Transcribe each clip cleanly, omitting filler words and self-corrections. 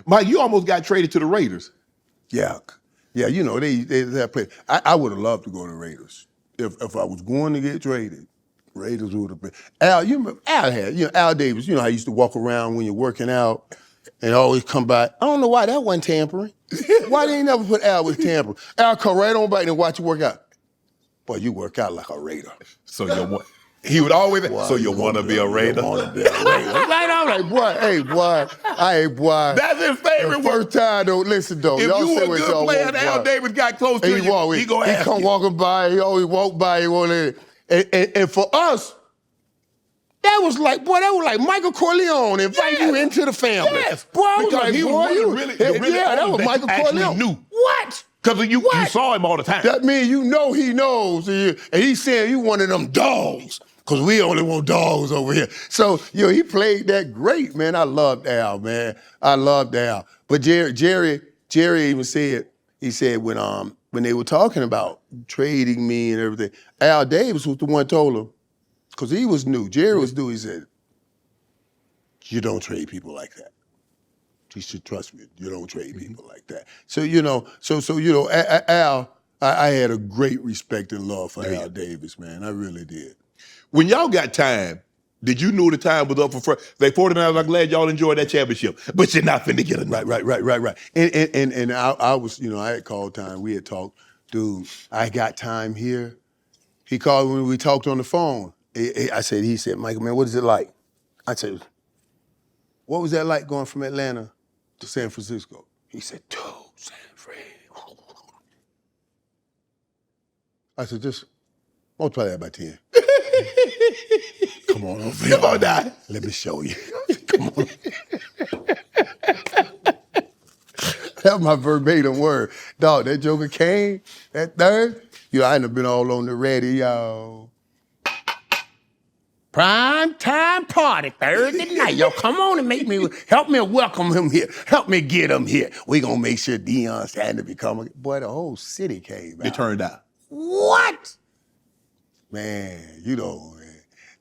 Mike, you almost got traded to the Raiders. Yeah. Yeah, you know, they play. I would have loved to go to the Raiders. If I was going to get traded, Raiders would have been. Al, you remember, Al Davis, you know how he used to walk around when you're working out and always come by. I don't know why that wasn't tampering. Why they ain't never put Al with tampering? Al come right on by and watch you work out. Boy, you work out like a Raider. So he would always, so you want to be a Raider? You want to be a Raider. Right, I'm like, boy. That's his favorite word. First time, though, listen, though. If y'all you say a what good y'all player want, and Al Davis got close to you, he gonna ask come you. walking by, he always walk by, he won't let it. And for us, that was like Michael Corleone invite you into the family. Yes. Boy, I was Because like, he was boy, really that was Michael Corleone. Knew. What? Because you saw him all the time. That means you know he knows. And he's saying you one of them dogs. Because we only want dogs over here. So, he played that great, man. I loved Al, man. I loved Al. But Jerry even said, he said when they were talking about trading me and everything, Al Davis was the one told him, because he was new. Jerry was new. He said, you don't trade people like that. You should trust me. You don't trade people like that. So, Al, I had a great respect and love for Al Davis, man. I really did. When y'all got time, did you know the time was up for they 49ers? I'm glad y'all enjoyed that championship, but you're not finna get it. Right. And I was, I had called time. We had talked, dude. I got time here. He called when we talked on the phone. He said, Michael, man, what is it like? I said, what was that like going from Atlanta to San Francisco? He said, dude, San Fran. I said, just multiply that by 10. Come on over here. Come on now. Let me show you. Come on. That was my verbatim word. Dog, that joker came, that third, I ain't been all on the radio. Prime time party Thursday night. Yo, come on and help me welcome him here. Help me get him here. We gonna make sure Deion Sanders become boy, the whole city came out. It turned out. What? Man, man.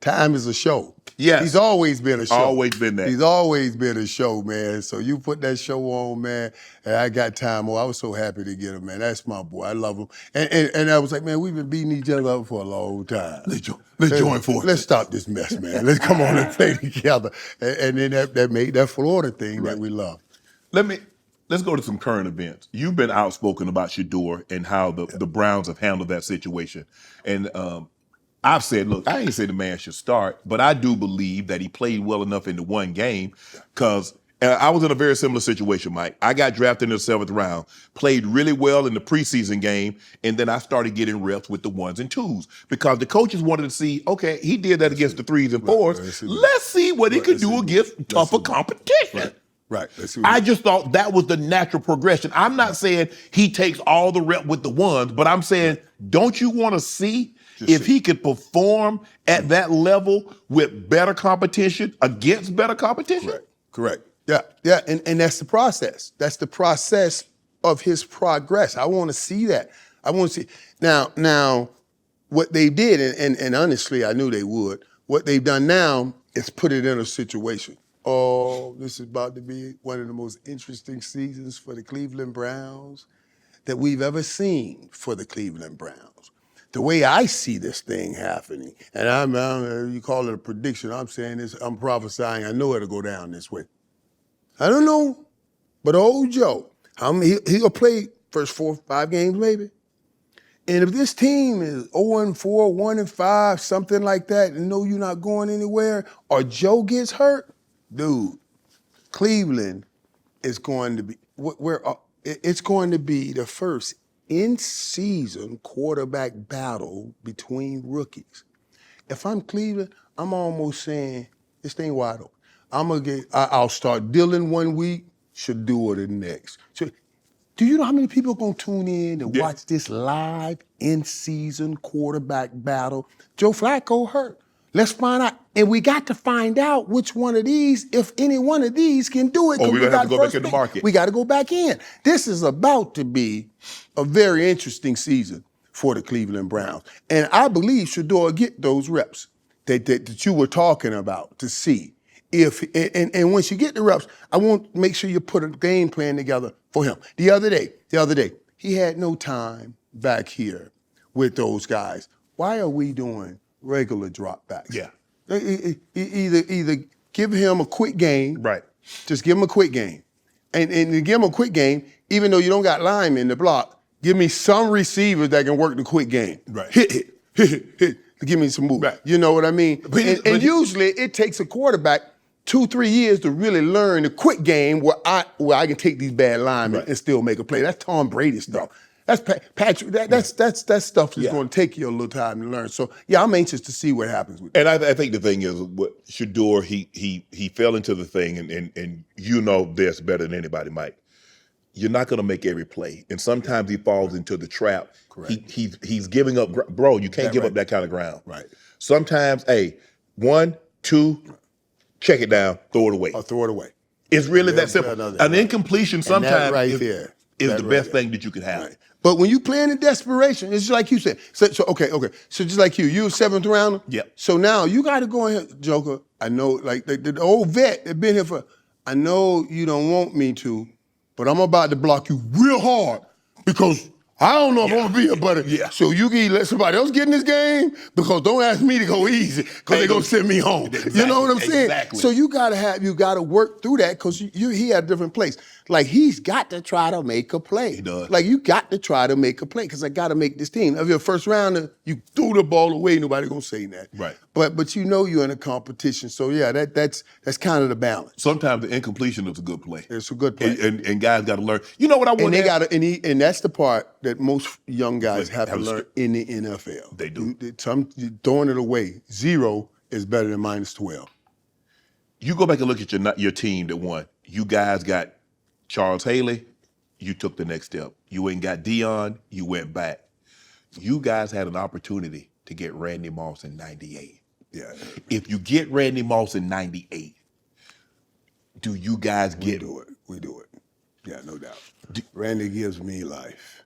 Time is a show. Yes. He's always been a show. Always been that. He's always been a show, man. So you put that show on, man, and I got time. Oh, I was so happy to get him, man. That's my boy. I love him. And I was like, man, we've been beating each other up for a long time. Let's join forces. Let's stop this mess, man. Let's come on and play together. And then that made that Florida thing that we love. Let's go to some current events. You've been outspoken about Shador and how the Browns have handled that situation. And I've said, look, I ain't say the man should start, but I do believe that he played well enough in the one game because I was in a very similar situation, Mike. I got drafted in the 7th round, played really well in the preseason game, and then I started getting reps with the 1s and 2s because the coaches wanted to see, okay, he did that against the 3s and 4s. Let's see what he could do against tougher competition. Right. I just thought that was the natural progression. I'm not saying he takes all the rep with the 1s, but I'm saying, don't you want to see if he could perform at that level with better competition against better competition? Correct. Yeah, and that's the process. That's the process of his progress. I want to see that. I want to see. Now, what they did, and honestly, I knew they would, what they've done now is put it in a situation. Oh, this is about to be one of the most interesting seasons for the Cleveland Browns that we've ever seen for the Cleveland Browns. The way I see this thing happening, and you call it a prediction, I'm saying this, I'm prophesying, I know it'll go down this way. I don't know, but old Joe, he'll play first 4 or 5 games maybe. And if this team is 0-4, 1-5, something like that, and know you're not going anywhere, or Joe gets hurt, dude, Cleveland is going to be, it's going to be the first in-season quarterback battle between rookies. If I'm Cleveland, I'm almost saying, this thing wide open. I'll start Dillon 1 week, Shador the next. So, do you know how many people are going to tune in and watch this live in-season quarterback battle? Joe Flacco hurt. Let's find out. And we got to find out which one of these, if any one of these can do it. Oh, we're going to have to go back in the market. We got to go back in. This is about to be a very interesting season for the Cleveland Browns. And I believe Shador get those reps that you were talking about to see And once you get the reps, I want to make sure you put a game plan together for him. The other day, he had no time back here with those guys. Why are we doing regular drop backs? Yeah. Either give him a quick game. Right. Just give him a quick game. And to give him a quick game, even though you don't got linemen to block, give me some receivers that can work the quick game. Right. Hit. Give me some moves. Right. You know what I mean? But Usually it takes a quarterback 2-3 years to really learn the quick game where I can take these bad linemen and still make a play. That's Tom Brady stuff. That's Patrick. That's stuff that's going to take you a little time to learn. So yeah, I'm anxious to see what happens with. And I think the thing is, what Shador, he fell into the thing, and you know this better than anybody, Mike. You're not going to make every play, and sometimes he falls into the trap. Correct. He's giving up, bro. You can't give up that kind of ground. Right. Sometimes, 1, 2, check it down, throw it away. Or throw it away. It's really that simple. An incompletion sometimes is the best thing that you could have. Right. But when you playing in desperation, it's just like you said. So okay. So just like you a 7th rounder. Yeah. So now you got to go ahead, Joker. I know, like the old vet that been here for. I know you don't want me to, but I'm about to block you real hard because I don't know if I'm gonna be here, buddy. Yeah. So you can let somebody else get in this game because don't ask me to go easy because they're gonna send me home. Exactly. You know what I'm saying? Exactly. So you gotta work through that because he at a different place. Like he's got to try to make a play. He does. Like you got to try to make a play because I got to make this team. If you're a first rounder, you threw the ball away. Nobody gonna say that. Right. But you know you're in a competition. So yeah, that's kind of the balance. Sometimes the incompletion is a good play. It's a good play. And guys got to learn. You know what I want? And that's the part that most young guys have to learn in the NFL. They do. You're throwing it away. 0 is better than -12. You go back and look at your team that won. You guys got Charles Haley, you took the next step. You ain't got Dion, you went back. You guys had an opportunity to get Randy Moss in 98. Yeah. If you get Randy Moss in 98, do you guys get We do it. Yeah, no doubt. Randy gives me life.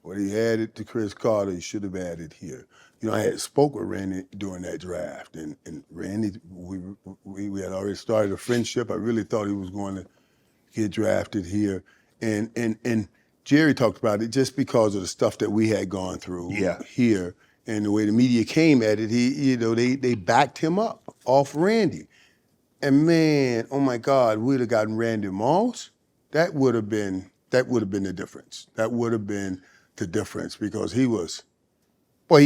What he added to Chris Carter, he should have added here. You know, I had spoke with Randy during that draft, and Randy, we had already started a friendship. I really thought he was going to get drafted here, and Jerry talked about it just because of the stuff that we had gone through here, and the way the media came at it. They backed him up off Randy, and man, oh my God, we'd have gotten Randy Moss. That would have been the difference. That would have been the difference because he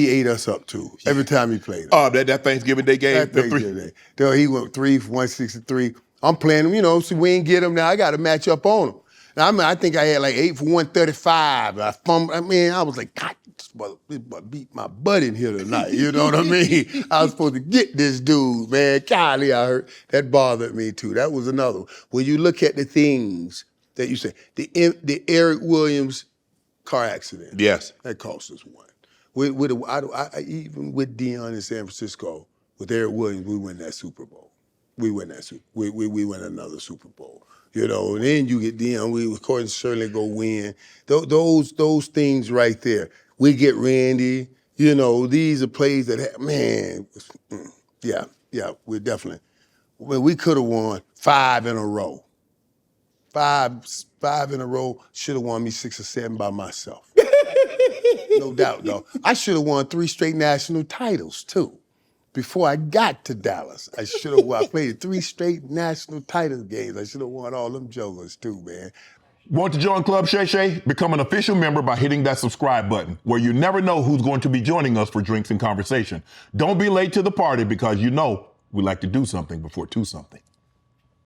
ate us up too every time he played. Oh, that Thanksgiving Day game? That Thanksgiving Day. Though he went 3 for 163. I'm playing him, so we ain't get him now. I got to match up on him. Now, I think I had like 8 for 135. I was like, God, this beat my butt in here tonight. You know what I mean? I was supposed to get this dude, man. Golly, I heard. That bothered me too. That was another one. When you look at the things that you say, the Eric Williams car accident. Yes. That cost us one. Even with Dion in San Francisco, with Eric Williams, we win that Super Bowl. We win another Super Bowl. And then you get Dion, we of course certainly go win. Those things right there. We get Randy, these are plays that we definitely. Well, we could have won 5 in a row. Five in a row, should have won me 6 or 7 by myself. No doubt, though. I should have won 3 straight national titles, too. Before I got to Dallas, I played 3 straight national title games. I should have won all them jokers, too, man. Want to join Club Shay Shay? Become an official member by hitting that subscribe button, where you never know who's going to be joining us for drinks and conversation. Don't be late to the party because we like to do something before 2 something.